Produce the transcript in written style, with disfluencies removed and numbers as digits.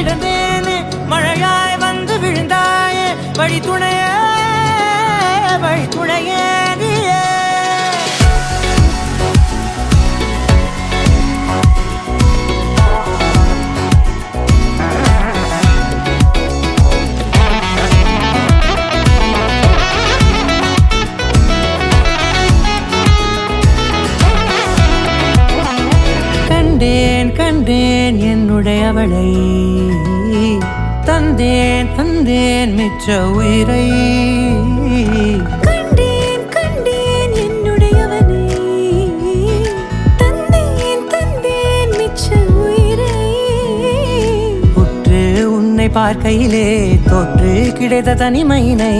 கிடந்தேனே மழையாய் வந்து விழுந்தாயே வழி துணையே நீயே கண்டேன் என்னுடையவளை தந்தேன் மிச்ச உயிரை கண்டேன் என்னுடையவனை தந்தேன் மிச்ச உயிரை உற்று உன்னை பார்க்கையிலே தோற்று கிடைத்த தனிமையினை